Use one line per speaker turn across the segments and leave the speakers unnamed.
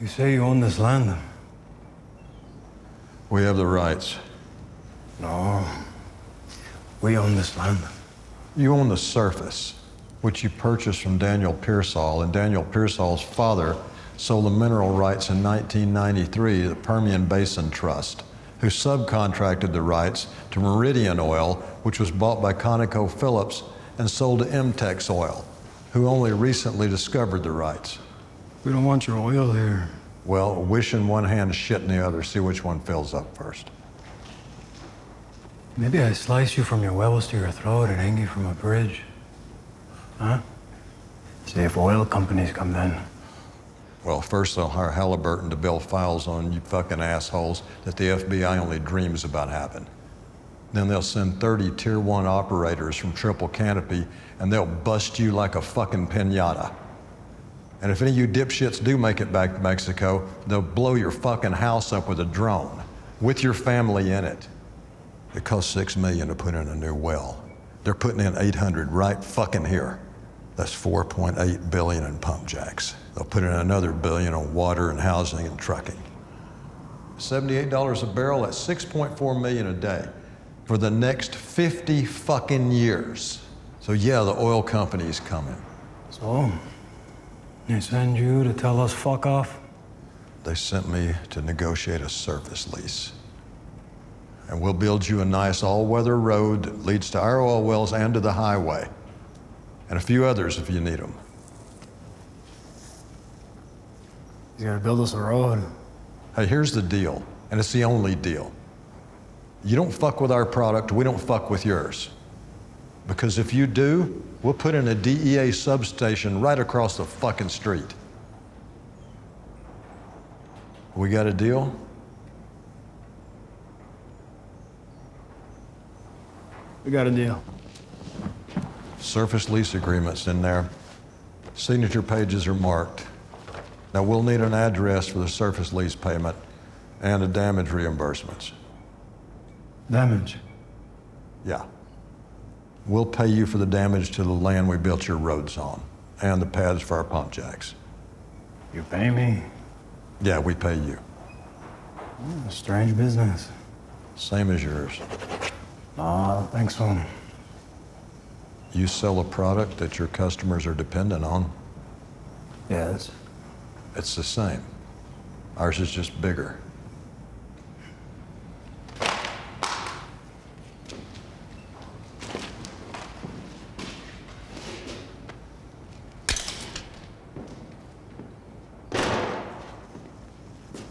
You say you own this land?
We have the rights.
No. We own this land.
You own the surface, which you purchased from Daniel Pearsall, and Daniel Pearsall's father sold the mineral rights in 1993 to the Permian Basin Trust, who subcontracted the rights to Meridian Oil, which was bought by ConocoPhillips and sold to MTEX Oil, who only recently discovered the rights.
We don't want your oil here.
Well, wish in one hand, shit in the other. See which one fills up first.
Maybe I slice you from your wells to your throat and hang you from a bridge. Huh? See if oil companies come then.
Well, first they'll hire Halliburton to build files on you fucking assholes that the FBI only dreams about having. Then they'll send 30 Tier 1 operators from Triple Canopy, and they'll bust you like a fucking piñata. And if any of you dipshits do make it back to Mexico, they'll blow your fucking house up with a drone, with your family in it. It costs $6 million to put in a new well. They're putting in 800 right fucking here. That's $4.8 billion in pump jacks. They'll put in another $1 billion on water and housing and trucking. $78 a barrel, that's $6.4 million a day for the next 50 fucking years. So yeah, the oil company's coming.
So, they send you to tell us fuck off?
They sent me to negotiate a surface lease. And we'll build you a nice all-weather road that leads to our oil wells and to the highway. And a few others if you need them.
You gotta build us a road.
Hey, here's the deal, and it's the only deal. You don't fuck with our product, we don't fuck with yours. Because if you do, we'll put in a DEA substation right across the fucking street. We got a deal?
We got a deal.
Surface lease agreement's in there. Signature pages are marked. Now we'll need an address for the surface lease payment and the damage reimbursements.
Damage?
Yeah. We'll pay you for the damage to the land we built your roads on and the pads for our pump jacks.
You pay me?
Yeah, we pay you.
Strange business.
Same as yours.
No, I don't think so.
You sell a product that your customers are dependent on.
Yes.
It's the same. Ours is just bigger.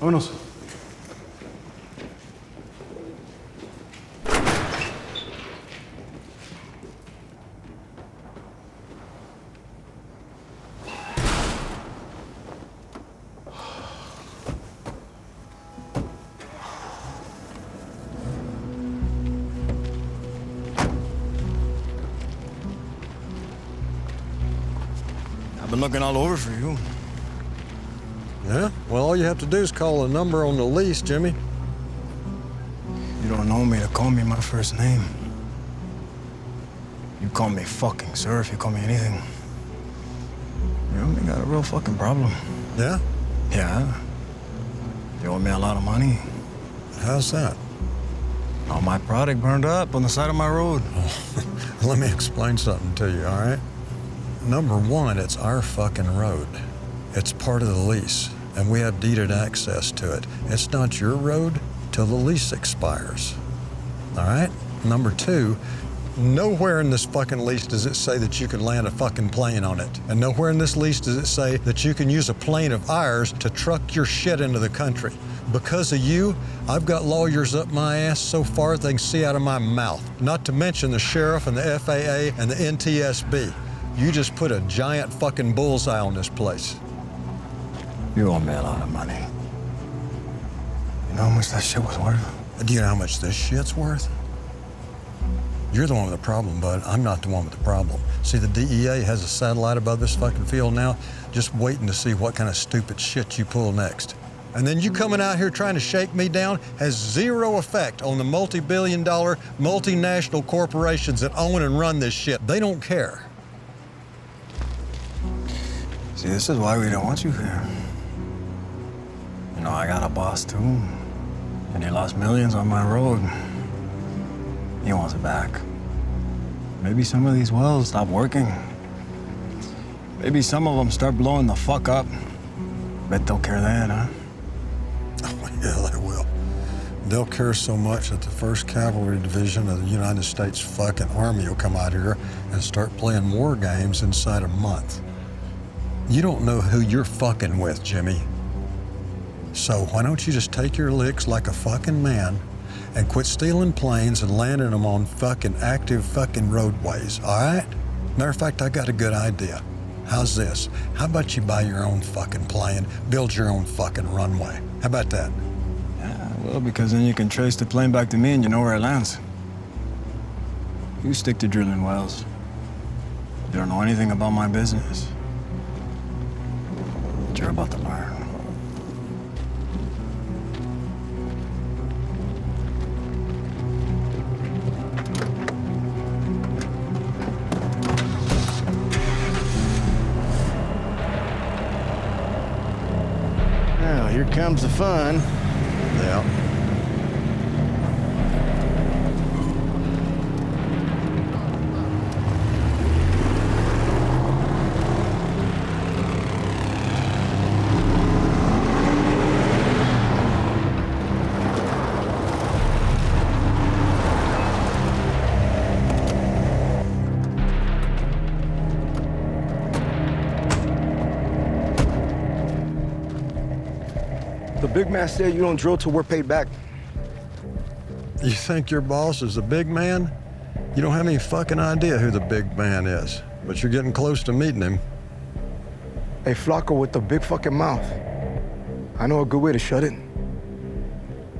Vámonos. I've been looking all over for you.
Yeah? Well, all you have to do is call a number on the lease, Jimmy.
You don't know me to call me my first name. You call me fucking sir if you call me anything. You know, we got a real fucking problem.
Yeah?
Yeah. You owe me a lot of money.
How's that?
All my product burned up on the side of my road.
Let me explain something to you, all right? Number one, it's our fucking road. It's part of the lease, and we have deeded access to it. It's not your road till the lease expires, all right? Number two, nowhere in this fucking lease does it say that you can land a fucking plane on it. And nowhere in this lease does it say that you can use a plane of ours to truck your shit into the country. Because of you, I've got lawyers up my ass so far they can see out of my mouth. Not to mention the sheriff and the FAA and the NTSB. You just put a giant fucking bullseye on this place.
You owe me a lot of money. You know how much that shit was worth?
Do you know how much this shit's worth? You're the one with the problem, bud. I'm not the one with the problem. See, the DEA has a satellite above this fucking field now, just waiting to see what kind of stupid shit you pull next. And then you coming out here trying to shake me down has zero effect on the multi-billion-dollar multinational corporations that own and run this shit. They don't care.
See, this is why we don't want you here. You know, I got a boss too. And he lost millions on my road. He wants it back. Maybe some of these wells stop working. Maybe some of them start blowing the fuck up. Bet they'll care then, huh?
Oh, yeah, they will. They'll care so much that the 1st Cavalry Division of the United States fucking Army will come out here and start playing war games inside a month. You don't know who you're fucking with, Jimmy. So why don't you just take your licks like a fucking man and quit stealing planes and landing them on fucking active fucking roadways, all right? Matter of fact, I got a good idea. How's this? How about you buy your own fucking plane, build your own fucking runway? How about that?
Yeah, well, because then you can trace the plane back to me and you know where it lands. You stick to drilling wells. You don't know anything about my business. But you're about to learn.
Well, here comes the fun.
Yeah.
The big man said you don't drill till we're paid back.
You think your boss is the big man? You don't have any fucking idea who the big man is, but you're getting close to meeting him.
Hey, Flocko with the big fucking mouth. I know a good way to shut it.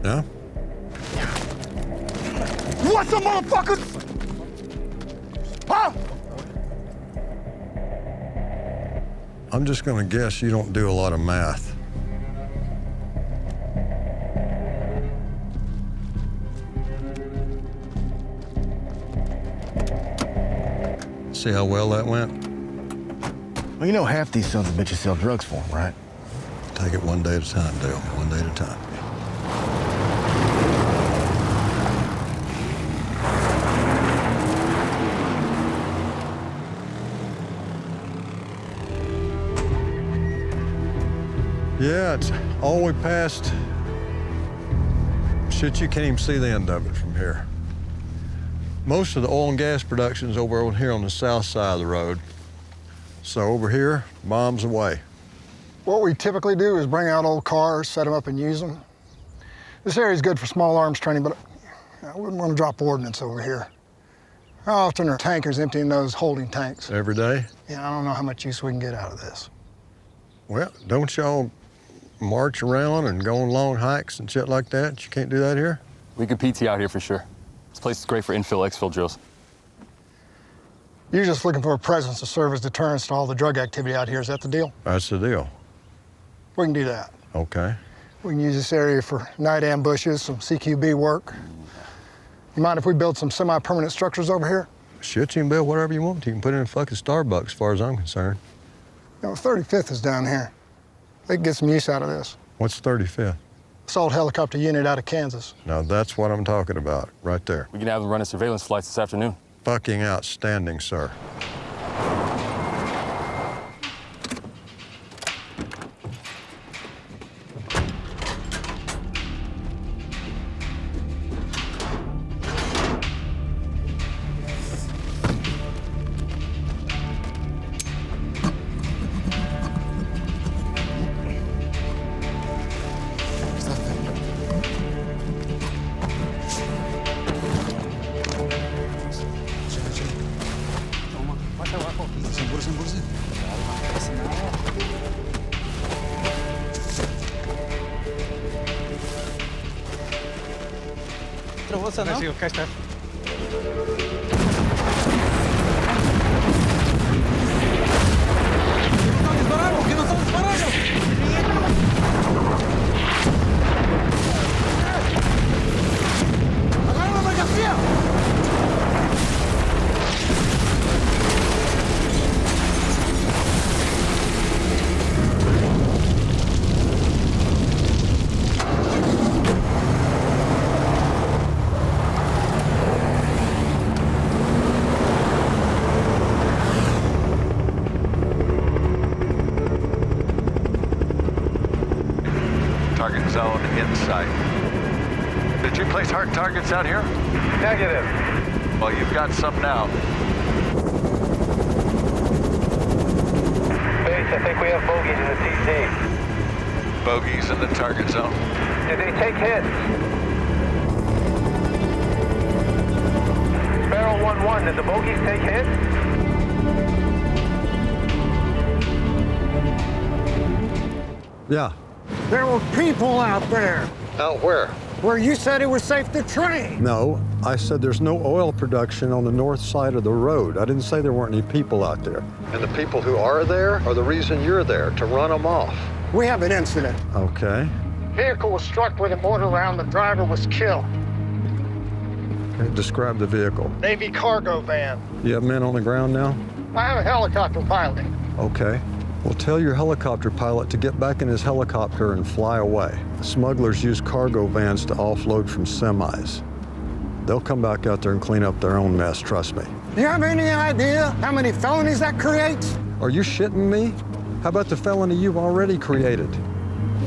Yeah?
You want some motherfuckers? Huh?
I'm just gonna guess you don't do a lot of math. See how well that went?
Well, you know half these sons of bitches sell drugs for them, right?
Take it one day at a time, Dale. One day at a time. Yeah, it's all we passed. Shit, you can't even see the end of it from here. Most of the oil and gas production's over here on the south side of the road. So over here, bombs away.
What we typically do is bring out old cars, set them up and use them. This area's good for small arms training, but I wouldn't want to drop ordnance over here. How often are tankers emptying those holding tanks?
Every day?
Yeah, I don't know how much use we can get out of this.
Well, don't y'all march around and go on long hikes and shit like that? You can't do that here?
We could PT out here for sure. This place is great for infill, exfil drills.
You're just looking for a presence to serve as deterrence to all the drug activity out here. Is that the deal?
That's the deal.
We can do that.
Okay.
We can use this area for night ambushes, some CQB work. You mind if we build some semi-permanent structures over here?
Shit, you can build whatever you want. You can put in a fucking Starbucks, as far as I'm concerned.
You know, 35th is down here. They can get some use out of this.
What's 35th?
Assault helicopter unit out of Kansas.
Now, that's what I'm talking about, right there.
We can have them running surveillance flights this afternoon.
Fucking outstanding, sir.
target zone in sight. Did you place hard targets out here?
Negative.
Well, you've got some now.
Base, I think we have bogeys in the TZ.
Bogeys in the target zone.
Did they take hits? Sparrow 1-1, did the bogeys take hits?
Yeah.
There were people out there
Out where?
where you said it was safe to train.
No, I said there's no oil production on the north side of the road. I didn't say there weren't any people out there. And the people who are there are the reason you're there, to run them off.
We have an incident.
Okay.
Vehicle was struck with a mortar round. The driver was killed.
Okay, describe the vehicle.
Navy cargo van.
You have men on the ground now?
I have a helicopter piloting.
Okay. Well, tell your helicopter pilot to get back in his helicopter and fly away. Smugglers use cargo vans to offload from semis. They'll come back out there and clean up their own mess, trust me.
Do you have any idea how many felonies that creates?
Are you shitting me? How about the felony you've already created?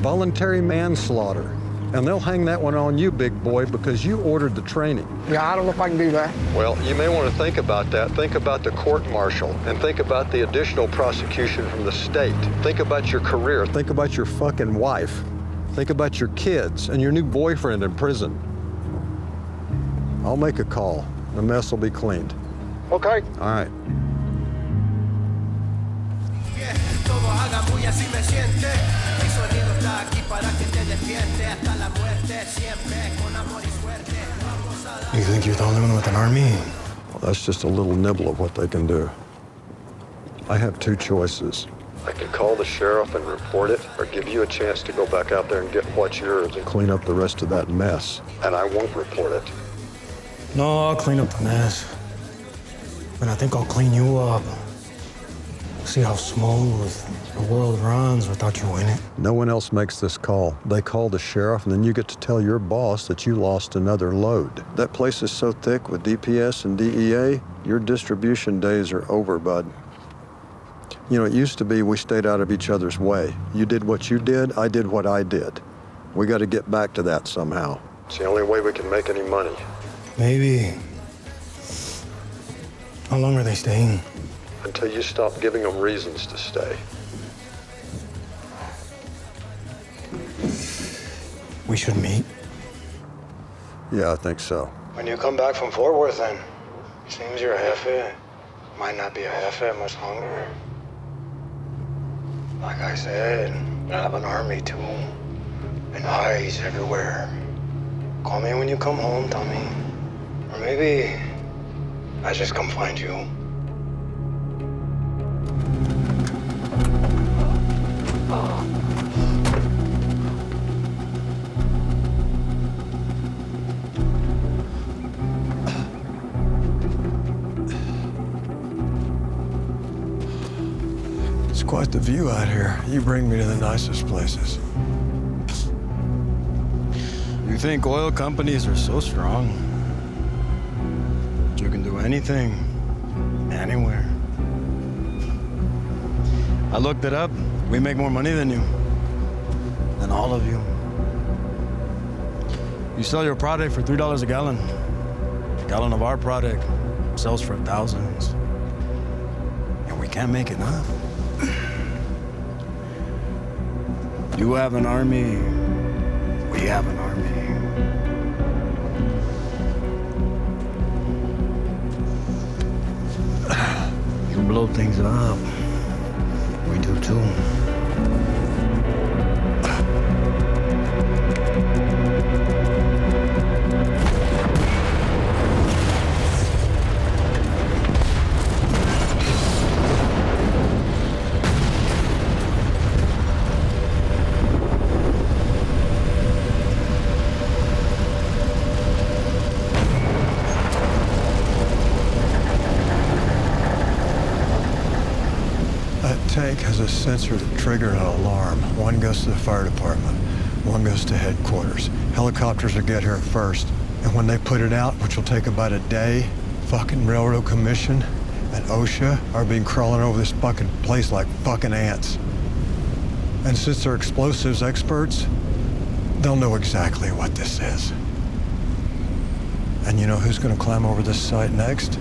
Voluntary manslaughter. And they'll hang that one on you, big boy, because you ordered the training.
Yeah, I don't know if I can do that.
Well, you may want to think about that. Think about the court-martial, and think about the additional prosecution from the state. Think about your career. Think about your fucking wife. Think about your kids and your new boyfriend in prison. I'll make a call. The mess will be cleaned.
Okay.
All right.
You think you're the only one with an army?
Well, that's just a little nibble of what they can do. I have two choices. I can call the sheriff and report it, or give you a chance to go back out there and get what's yours and clean up the rest of that mess. And I won't report it.
No, I'll clean up the mess. And I think I'll clean you up. See how smooth the world runs without you in it.
No one else makes this call. They call the sheriff, and then you get to tell your boss that you lost another load. That place is so thick with DPS and DEA, your distribution days are over, bud. You know, it used to be we stayed out of each other's way. You did what you did, I did what I did. We got to get back to that somehow. It's the only way we can make any money.
Maybe. How long are they staying?
Until you stop giving them reasons to stay.
We should meet.
Yeah, I think so.
When you come back from Fort Worth, then, seems your jefe might not be a jefe much longer. Like I said, I have an army too, and eyes everywhere. Call me when you come home, Tommy. Or maybe I just come find you.
It's quite the view out here. You bring me to the nicest places.
You think oil companies are so strong? You can do anything, anywhere. I looked it up. We make more money than you. Than all of you. You sell your product for $3 a gallon. A gallon of our product sells for thousands. And we can't make enough. You have an army. We have an army. You blow things up. We do too.
Tank has a sensor that triggers an alarm. One goes to the fire department, one goes to headquarters. Helicopters will get here first, and when they put it out, which will take about a day, fucking Railroad Commission and OSHA are being crawling over this fucking place like fucking ants. And since they're explosives experts, They'll know exactly what this is. And you know who's gonna climb over this site next?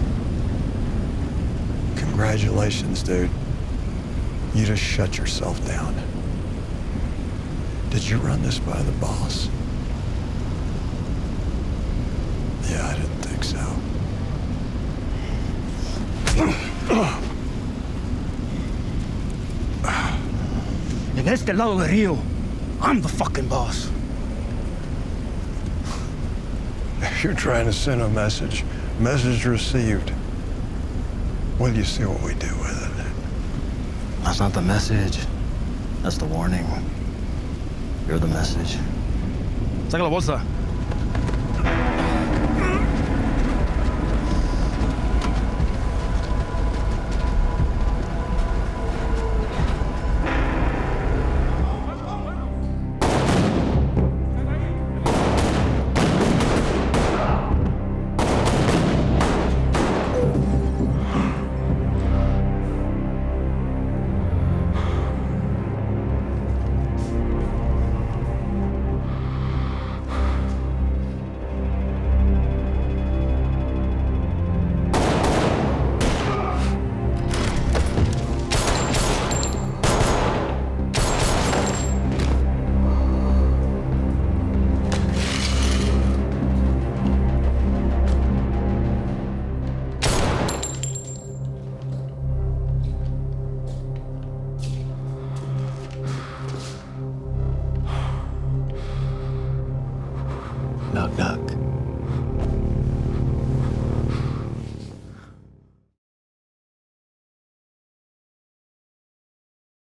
Congratulations, dude. You just shut yourself down. Did you run this by the boss? Yeah, I didn't think so.
En este lado del río, I'm the fucking boss.
You're trying to send a message. Message received. Well, you see what we do with it.
That's not the message. That's the warning. You're the message.
Saca la bolsa.
Knock, knock.